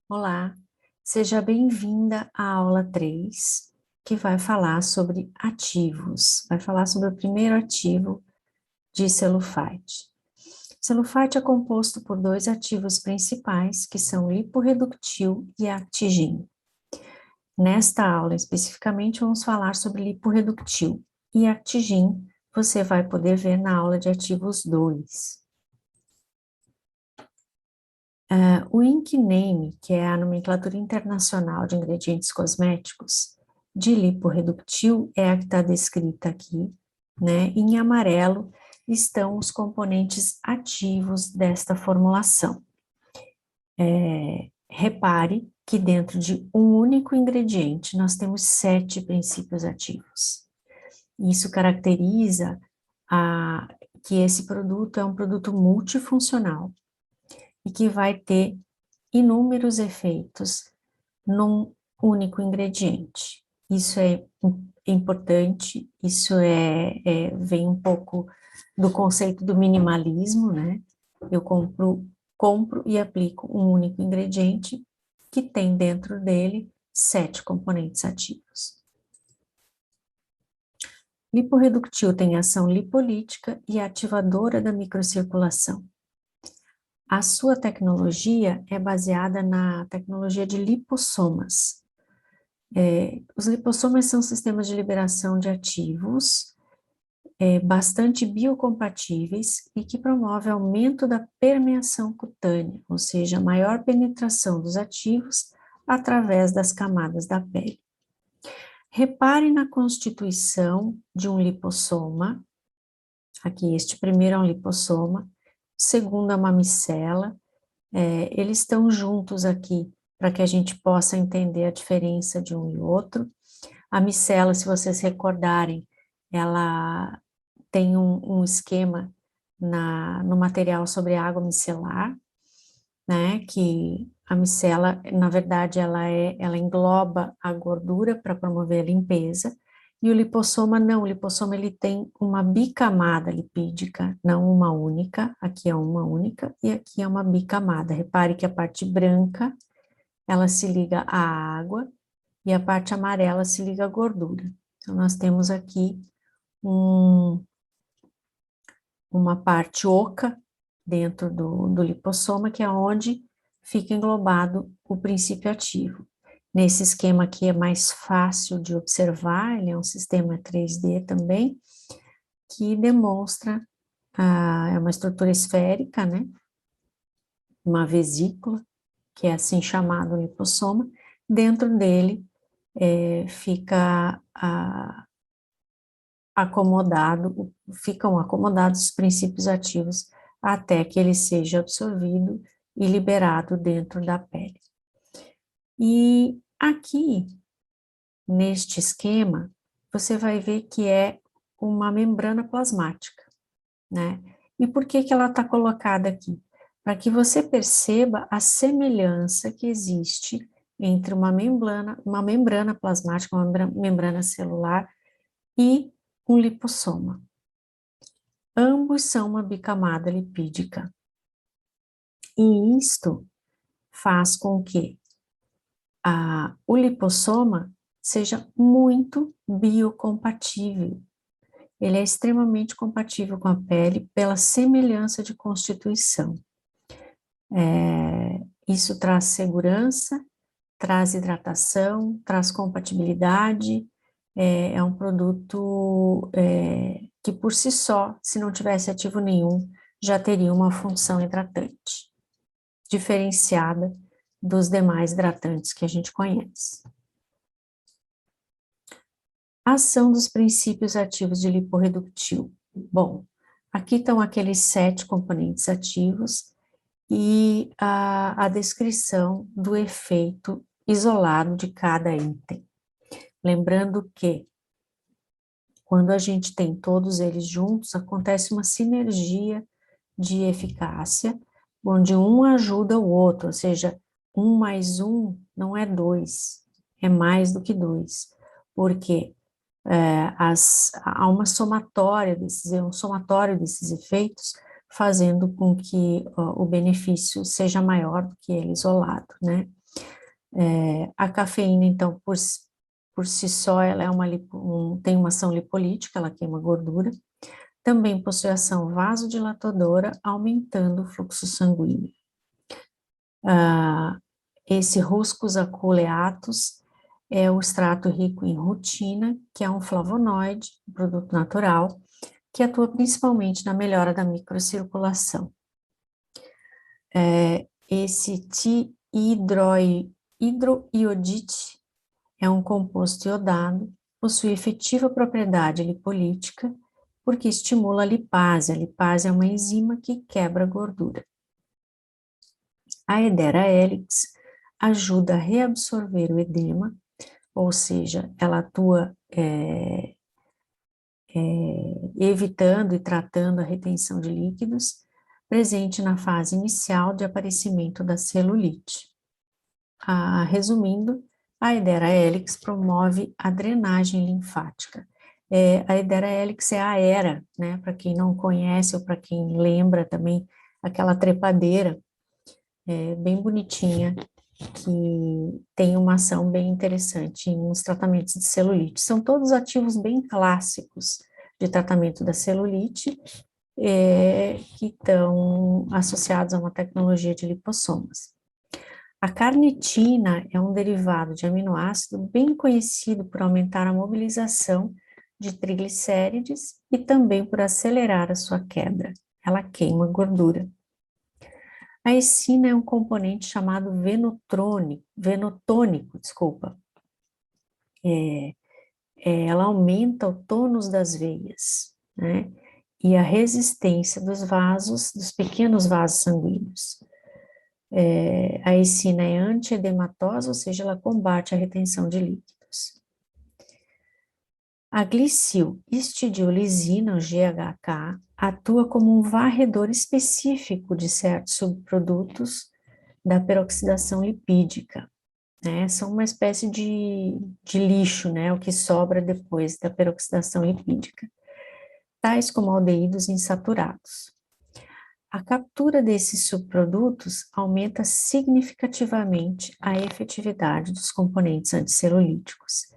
Olá, seja bem-vinda à aula 3, que vai falar sobre ativos. Vai falar sobre o primeiro ativo de celulfite. Celulfite é composto por dois ativos principais, que são liporreductil e actigin. Nesta aula, especificamente, vamos falar sobre liporreductil e actigin. Você vai poder ver na aula de ativos 2. O INCNAME, que é a nomenclatura internacional de ingredientes cosméticos, de liporreductil, é a que está descrita aqui, né? Em amarelo estão os componentes ativos desta formulação. Repare que dentro de um único ingrediente nós temos 7 princípios ativos. Isso caracteriza que esse produto é um produto multifuncional e que vai ter inúmeros efeitos num único ingrediente. Isso é importante, isso vem um pouco do conceito do minimalismo, né? Eu compro e aplico um único ingrediente que tem dentro dele 7 componentes ativos. Liporreductil tem ação lipolítica e ativadora da microcirculação. A sua tecnologia é baseada na tecnologia de lipossomas. Os lipossomas são sistemas de liberação de ativos bastante biocompatíveis e que promovem aumento da permeação cutânea, ou seja, maior penetração dos ativos através das camadas da pele. Repare na constituição de um lipossoma. Aqui, este primeiro é um lipossoma, o segundo é uma micela. Eles estão juntos aqui para que a gente possa entender a diferença de um e outro. A micela, se vocês recordarem, ela tem um esquema no material sobre água micelar, né, que a micela, na verdade, ela engloba a gordura para promover a limpeza, e o lipossoma não, o lipossoma ele tem uma bicamada lipídica, não uma única, aqui é uma única, e aqui é uma bicamada. Repare que a parte branca, ela se liga à água, e a parte amarela se liga à gordura. Então, nós temos aqui uma parte oca dentro do lipossoma, que é onde fica englobado o princípio ativo. Nesse esquema aqui é mais fácil de observar, ele é um sistema 3D também, que demonstra, é uma estrutura esférica, né? Uma vesícula, que é assim chamado lipossoma. Dentro dele fica ficam acomodados os princípios ativos até que ele seja absorvido e liberado dentro da pele. E aqui, neste esquema, você vai ver que é uma membrana plasmática, né? E por que que ela está colocada aqui? Para que você perceba a semelhança que existe entre uma membrana plasmática, uma membrana celular e um lipossoma. Ambos são uma bicamada lipídica. E isto faz com que o lipossoma seja muito biocompatível. Ele é extremamente compatível com a pele pela semelhança de constituição. Isso traz segurança, traz hidratação, traz compatibilidade, é um produto que por si só, se não tivesse ativo nenhum, já teria uma função hidratante, diferenciada dos demais hidratantes que a gente conhece. Ação dos princípios ativos de liporreductil. Bom, aqui estão aqueles 7 componentes ativos e a descrição do efeito isolado de cada item. Lembrando que, quando a gente tem todos eles juntos, acontece uma sinergia de eficácia, onde um ajuda o outro, ou seja, 1 mais 1 não é 2, é mais do que 2, porque há uma um somatório desses efeitos, fazendo com que o benefício seja maior do que ele isolado, né? A cafeína, então, por si só, ela é tem uma ação lipolítica, ela queima gordura. Também possui ação vasodilatadora, aumentando o fluxo sanguíneo. Esse Ruscus aculeatus é o extrato rico em rutina, que é um flavonoide, um produto natural, que atua principalmente na melhora da microcirculação. Esse hidroiodite é um composto iodado, possui efetiva propriedade lipolítica, porque estimula a lipase. A lipase é uma enzima que quebra a gordura. A Hedera helix ajuda a reabsorver o edema, ou seja, ela atua evitando e tratando a retenção de líquidos, presente na fase inicial de aparecimento da celulite. Resumindo, a Hedera helix promove a drenagem linfática. A Hedera helix é a HERA, né? Para quem não conhece ou para quem lembra também, aquela trepadeira bem bonitinha, que tem uma ação bem interessante nos tratamentos de celulite. São todos ativos bem clássicos de tratamento da celulite, que estão associados a uma tecnologia de lipossomas. A carnitina é um derivado de aminoácido bem conhecido por aumentar a mobilização de triglicérides e também por acelerar a sua quebra. Ela queima gordura. A essina é um componente chamado venotônico, desculpa. Ela aumenta o tônus das veias, né? E a resistência dos pequenos vasos sanguíneos. A essina é antiedematosa, ou seja, ela combate a retenção de líquidos. A glicilhistidiolisina, o GHK, atua como um varredor específico de certos subprodutos da peroxidação lipídica, né? São uma espécie de lixo, né? O que sobra depois da peroxidação lipídica, tais como aldeídos insaturados. A captura desses subprodutos aumenta significativamente a efetividade dos componentes anticelulíticos.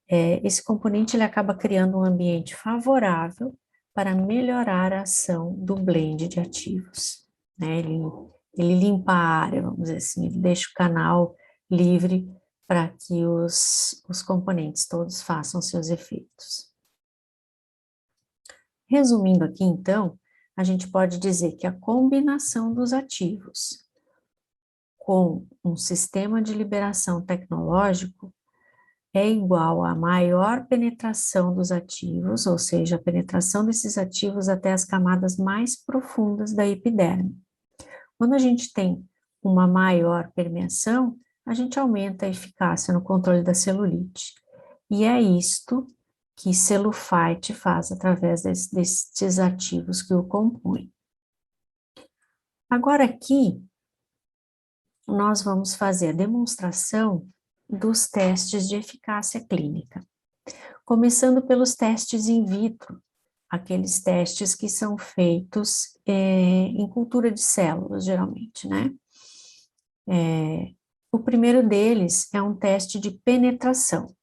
Esse componente ele acaba criando um ambiente favorável para melhorar a ação do blend de ativos, né? Ele limpa a área, vamos dizer assim, ele deixa o canal livre para que os componentes todos façam seus efeitos. Resumindo aqui, então, a gente pode dizer que a combinação dos ativos com um sistema de liberação tecnológico é igual a maior penetração dos ativos, ou seja, a penetração desses ativos até as camadas mais profundas da epiderme. Quando a gente tem uma maior permeação, a gente aumenta a eficácia no controle da celulite. E é isto que Celufite faz através destes ativos que o compõem. Agora aqui, nós vamos fazer a demonstração dos testes de eficácia clínica. Começando pelos testes in vitro, aqueles testes que são feitos em cultura de células, geralmente, né? O primeiro deles é um teste de penetração.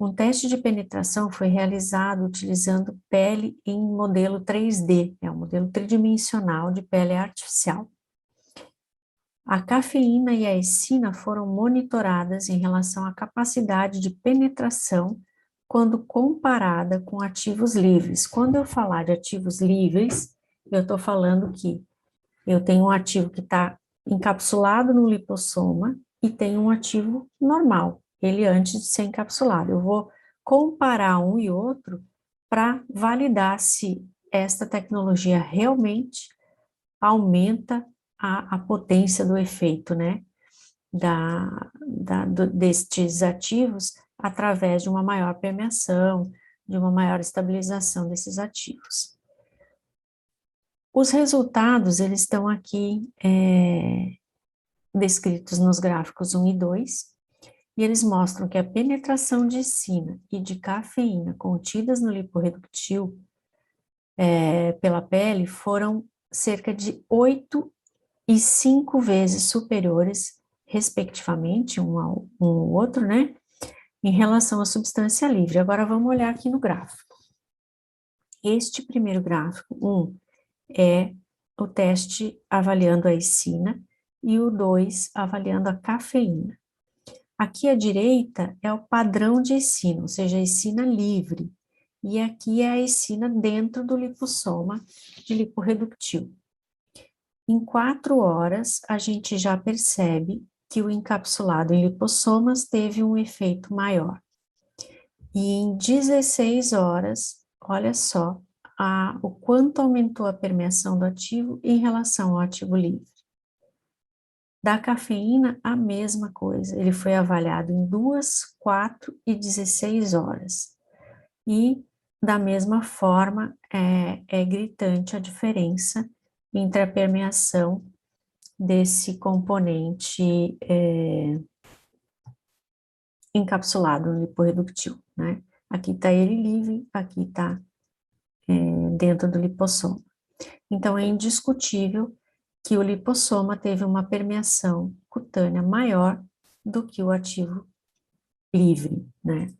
Um teste de penetração foi realizado utilizando pele em modelo 3D, é um modelo tridimensional de pele artificial. A cafeína e a essina foram monitoradas em relação à capacidade de penetração quando comparada com ativos livres. Quando eu falar de ativos livres, eu estou falando que eu tenho um ativo que está encapsulado no lipossoma e tenho um ativo normal, ele antes de ser encapsulado. Eu vou comparar um e outro para validar se esta tecnologia realmente aumenta a potência do efeito, né, destes ativos através de uma maior permeação, de uma maior estabilização desses ativos. Os resultados, eles estão aqui descritos nos gráficos 1 e 2, e eles mostram que a penetração de essina e de cafeína contidas no liporeductil pela pele foram cerca de 8 e 5 vezes superiores respectivamente, um ao outro, né? Em relação à substância livre. Agora vamos olhar aqui no gráfico. Este primeiro gráfico, é o teste avaliando a icina e o 2 avaliando a cafeína. Aqui à direita é o padrão de icina, ou seja, a icina livre. E aqui é a icina dentro do lipossoma de liporreductil. Em 4 horas, a gente já percebe que o encapsulado em lipossomas teve um efeito maior. E em 16 horas, olha só, o quanto aumentou a permeação do ativo em relação ao ativo livre. Da cafeína, a mesma coisa, ele foi avaliado em 2, 4 e 16 horas. E, da mesma forma, é gritante a diferença entre a permeação desse componente encapsulado no liporreductil, né? Aqui está ele livre, aqui está dentro do lipossoma. Então, é indiscutível que o lipossoma teve uma permeação cutânea maior do que o ativo livre, né?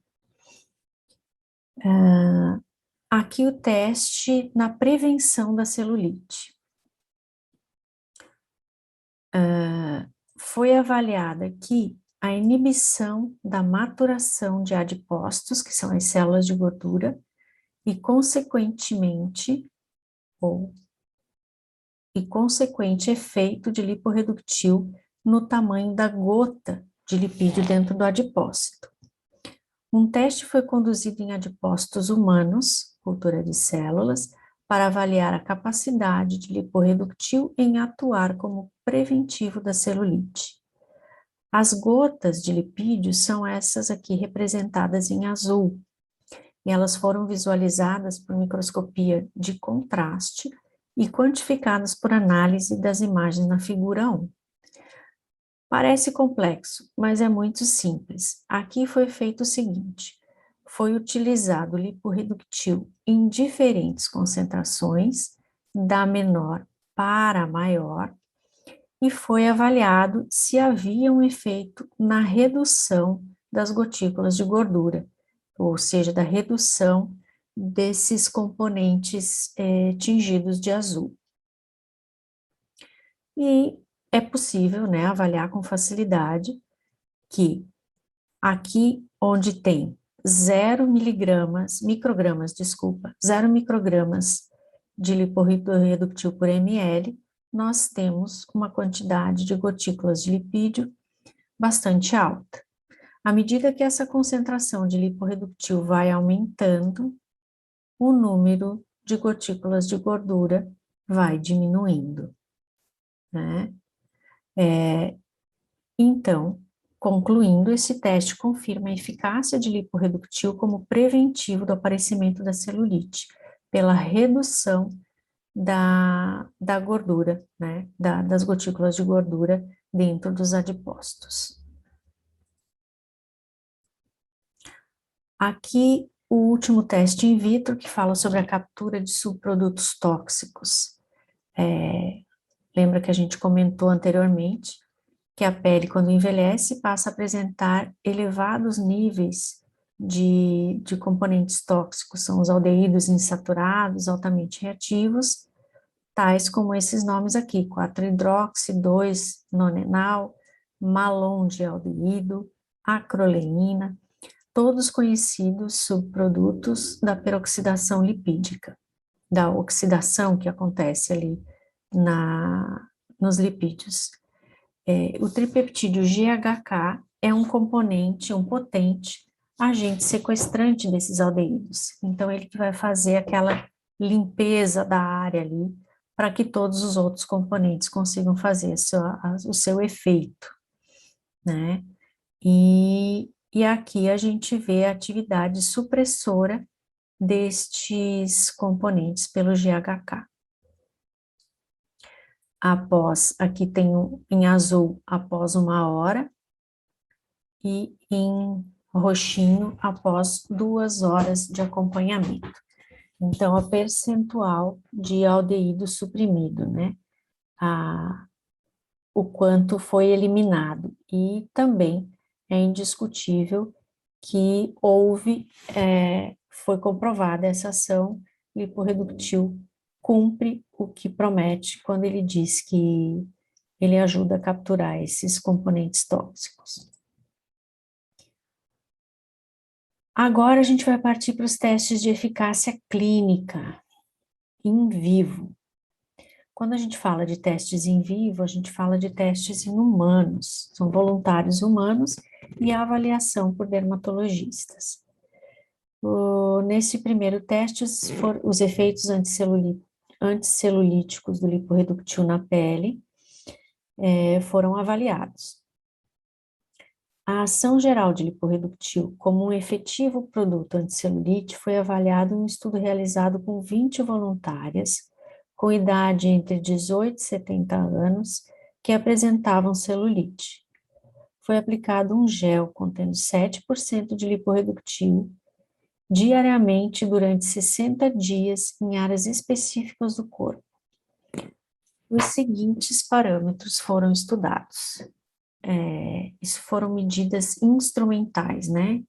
Aqui o teste na prevenção da celulite. Foi avaliada aqui a inibição da maturação de adipócitos, que são as células de gordura, e consequentemente, consequente efeito de liporreductil no tamanho da gota de lipídio dentro do adipócito. Um teste foi conduzido em adipócitos humanos, cultura de células, para avaliar a capacidade de liporreductil em atuar como preventivo da celulite. As gotas de lipídio são essas aqui representadas em azul, e elas foram visualizadas por microscopia de contraste e quantificadas por análise das imagens na figura 1. Parece complexo, mas é muito simples. Aqui foi feito o seguinte: foi utilizado o liporreductil em diferentes concentrações, da menor para a maior, e foi avaliado se havia um efeito na redução das gotículas de gordura, ou seja, da redução desses componentes tingidos de azul. E é possível, né, avaliar com facilidade que aqui onde tem 0 microgramas de liporreductil por ml, nós temos uma quantidade de gotículas de lipídio bastante alta. À medida que essa concentração de liporreductil vai aumentando, o número de gotículas de gordura vai diminuindo, né? Então, concluindo, esse teste confirma a eficácia de liporreductil como preventivo do aparecimento da celulite, pela redução da gordura, né, das gotículas de gordura dentro dos adipócitos. Aqui, o último teste in vitro, que fala sobre a captura de subprodutos tóxicos. Lembra que a gente comentou anteriormente que a pele, quando envelhece, passa a apresentar elevados níveis de componentes tóxicos, são os aldeídos insaturados, altamente reativos, tais como esses nomes aqui, 4-hidroxi, 2-nonenal, malondialdeído, acroleína, todos conhecidos subprodutos da peroxidação lipídica, da oxidação que acontece ali nos lipídios. O tripeptídeo GHK é um componente, um potente agente sequestrante desses aldeídos. Então, ele que vai fazer aquela limpeza da área ali, para que todos os outros componentes consigam fazer o seu efeito, né? E aqui a gente vê a atividade supressora destes componentes pelo GHK. Aqui tem em azul, após 1 hora, e em roxinho, após 2 horas de acompanhamento. Então, a percentual de aldeído suprimido, né? o quanto foi eliminado. E também é indiscutível que foi comprovada essa ação liporreductil, cumpre o que promete quando ele diz que ele ajuda a capturar esses componentes tóxicos. Agora a gente vai partir para os testes de eficácia clínica em vivo. Quando a gente fala de testes em vivo, a gente fala de testes em humanos, são voluntários humanos e a avaliação por dermatologistas. Nesse primeiro teste, os efeitos anticelulíticos do liporreductil na pele foram avaliados. A ação geral de liporreductil como um efetivo produto anticelulite foi avaliado em um estudo realizado com 20 voluntárias, com idade entre 18 e 70 anos, que apresentavam celulite. Foi aplicado um gel contendo 7% de liporreductil diariamente durante 60 dias em áreas específicas do corpo. Os seguintes parâmetros foram estudados. Isso foram medidas instrumentais, né?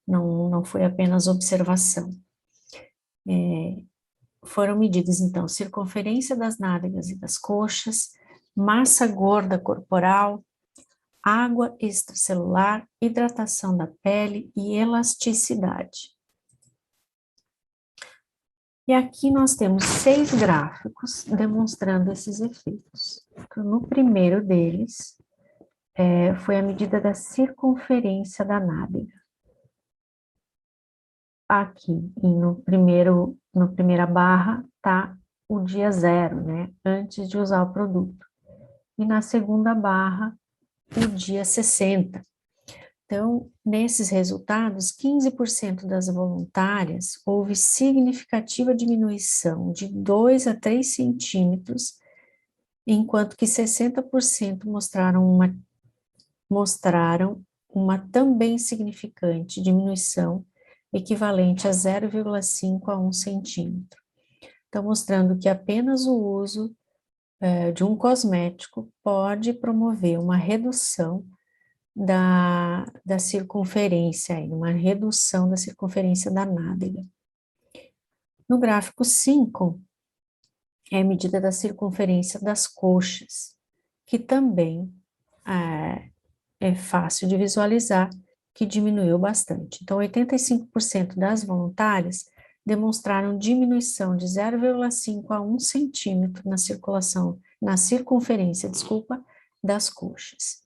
Não foi apenas observação. Foram medidas, então, circunferência das nádegas e das coxas, massa gorda corporal, água extracelular, hidratação da pele e elasticidade. E aqui nós temos 6 gráficos demonstrando esses efeitos. Então, no primeiro deles, foi a medida da circunferência da nádega. Aqui, no primeira barra, está o dia 0, né, antes de usar o produto. E na segunda barra, o dia 60. Então, nesses resultados, 15% das voluntárias houve significativa diminuição de 2 a 3 centímetros, enquanto que 60% mostraram uma também significante diminuição, equivalente a 0,5 a 1 centímetro. Então, mostrando que apenas o uso de um cosmético pode promover uma redução da circunferência, uma redução da circunferência da nádega. No gráfico 5, é a medida da circunferência das coxas, que também é fácil de visualizar, que diminuiu bastante. Então, 85% das voluntárias demonstraram diminuição de 0,5 a 1 centímetro na circunferência, das coxas.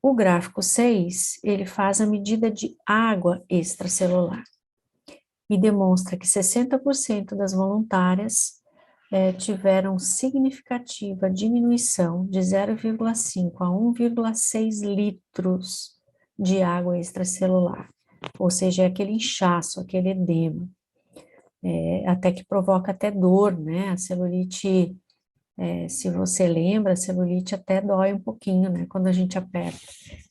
O gráfico 6, ele faz a medida de água extracelular e demonstra que 60% das voluntárias tiveram significativa diminuição de 0,5 a 1,6 litros de água extracelular, ou seja, é aquele inchaço, aquele edema, até que provoca até dor, né? A celulite, se você lembra, a celulite até dói um pouquinho, né, quando a gente aperta,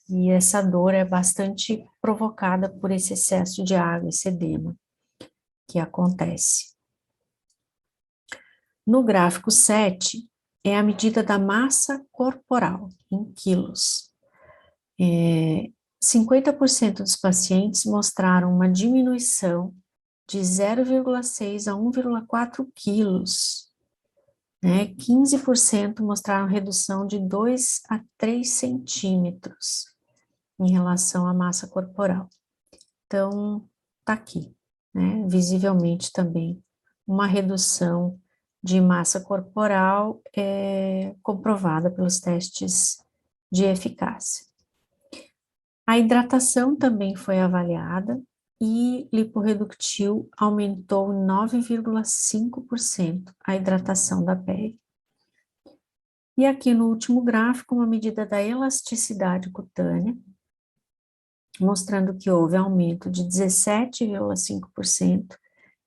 e essa dor é bastante provocada por esse excesso de água, esse edema que acontece. No gráfico 7, é a medida da massa corporal, em quilos. 50% dos pacientes mostraram uma diminuição de 0,6 a 1,4 quilos. 15% mostraram redução de 2 a 3 centímetros em relação à massa corporal. Então, está aqui, né, visivelmente também, uma redução de massa corporal comprovada pelos testes de eficácia. A hidratação também foi avaliada e liporreductil aumentou 9,5% a hidratação da pele. E aqui no último gráfico, uma medida da elasticidade cutânea, mostrando que houve aumento de 17,5%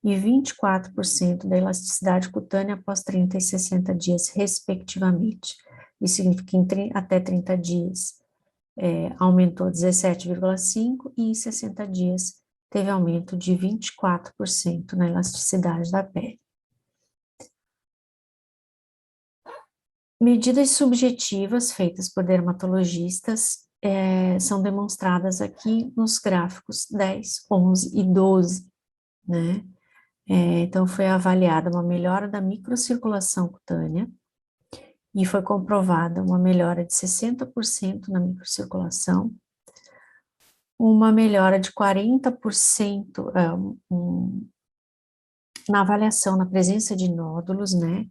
e 24% da elasticidade cutânea após 30 e 60 dias, respectivamente. Isso significa que até 30 dias aumentou 17,5% e em 60 dias teve aumento de 24% na elasticidade da pele. Medidas subjetivas feitas por dermatologistas são demonstradas aqui nos gráficos 10, 11 e 12, né? Então, foi avaliada uma melhora da microcirculação cutânea e foi comprovada uma melhora de 60% na microcirculação, uma melhora de 40% na avaliação na presença de nódulos, né?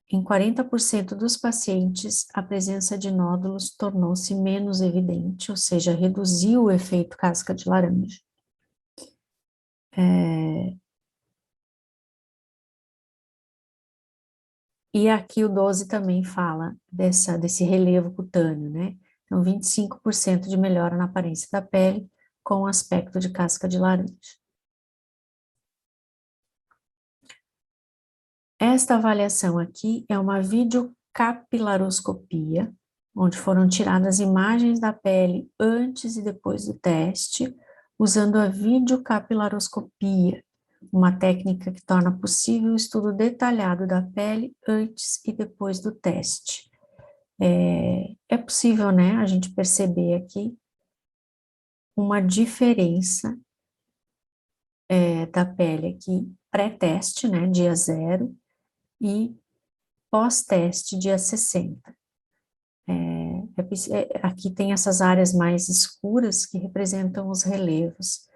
Em 40% dos pacientes, a presença de nódulos tornou-se menos evidente, ou seja, reduziu o efeito casca de laranja. E aqui o 12 também fala desse relevo cutâneo, né? Então, 25% de melhora na aparência da pele com aspecto de casca de laranja. Esta avaliação aqui é uma videocapilaroscopia, onde foram tiradas imagens da pele antes e depois do teste, usando a videocapilaroscopia, uma técnica que torna possível o estudo detalhado da pele antes e depois do teste. É possível, né, a gente perceber aqui uma diferença da pele aqui pré-teste, né, dia 0, e pós-teste, dia 60. Aqui tem essas áreas mais escuras que representam os relevos.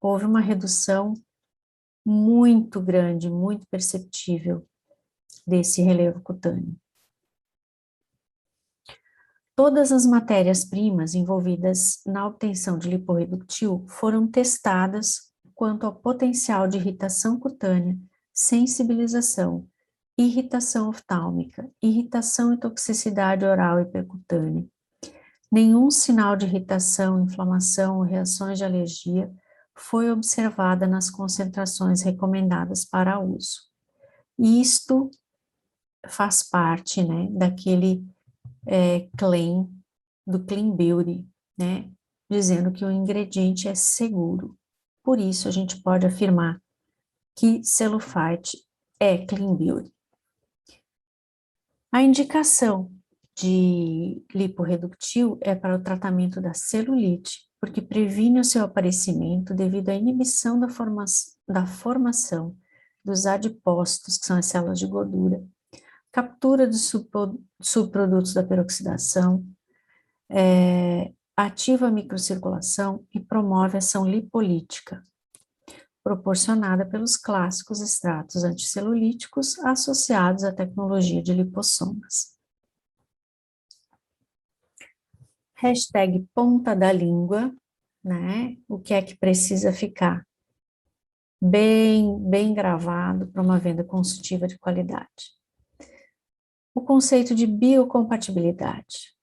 Houve uma redução muito grande, muito perceptível desse relevo cutâneo. Todas as matérias-primas envolvidas na obtenção de liporreductil foram testadas quanto ao potencial de irritação cutânea, sensibilização, irritação oftálmica, irritação e toxicidade oral e percutânea. Nenhum sinal de irritação, inflamação ou reações de alergia foi observada nas concentrações recomendadas para uso. Isto faz parte, né, daquele claim do Clean Beauty, né, dizendo que o ingrediente é seguro. Por isso, a gente pode afirmar que Celufite é Clean Beauty. A indicação de liporreductil é para o tratamento da celulite, porque previne o seu aparecimento devido à inibição da formação dos adipócitos, que são as células de gordura, captura dos subprodutos da peroxidação, ativa a microcirculação e promove a ação lipolítica, proporcionada pelos clássicos extratos anticelulíticos associados à tecnologia de lipossomas. Hashtag ponta da língua, né? O que é que precisa ficar bem gravado para uma venda consultiva de qualidade. O conceito de biocompatibilidade.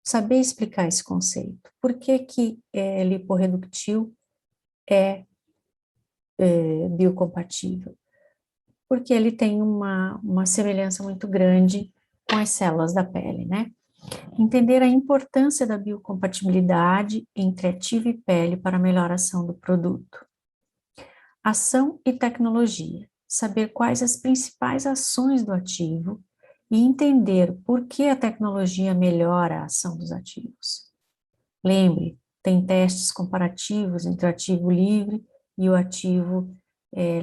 Saber explicar esse conceito. Por que que liporreductil é biocompatível? Porque ele tem uma semelhança muito grande com as células da pele, né? Entender a importância da biocompatibilidade entre ativo e pele para a melhor ação do produto. Ação e tecnologia. Saber quais as principais ações do ativo e entender por que a tecnologia melhora a ação dos ativos. Lembre, tem testes comparativos entre o ativo livre e o ativo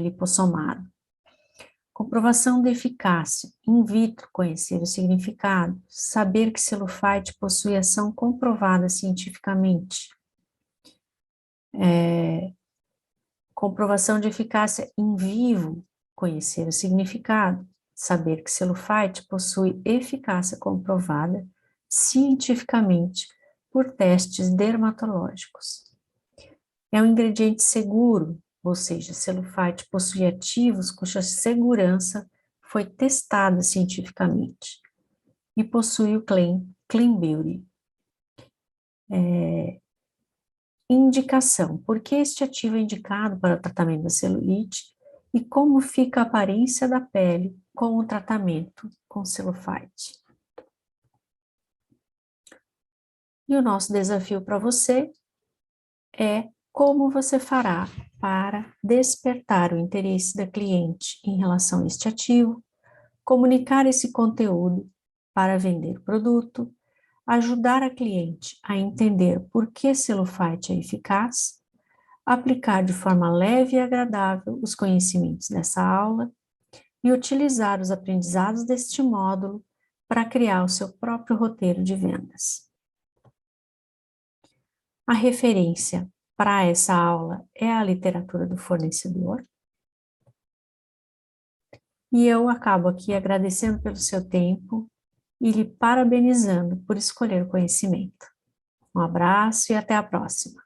lipossomado. Comprovação de eficácia, in vitro, conhecer o significado, saber que Celufite possui ação comprovada cientificamente. Comprovação de eficácia in vivo, conhecer o significado, saber que Celufite possui eficácia comprovada cientificamente por testes dermatológicos. É um ingrediente seguro, ou seja, Celufite possui ativos cuja segurança foi testada cientificamente e possui o claim Clean Beauty. Indicação: por que este ativo é indicado para o tratamento da celulite e como fica a aparência da pele com o tratamento com Celufite. E o nosso desafio para você é como você fará para despertar o interesse da cliente em relação a este ativo, comunicar esse conteúdo para vender o produto, ajudar a cliente a entender por que Cellufight é eficaz, aplicar de forma leve e agradável os conhecimentos dessa aula e utilizar os aprendizados deste módulo para criar o seu próprio roteiro de vendas. A referência para essa aula é a literatura do fornecedor. E eu acabo aqui agradecendo pelo seu tempo e lhe parabenizando por escolher o conhecimento. Um abraço e até a próxima.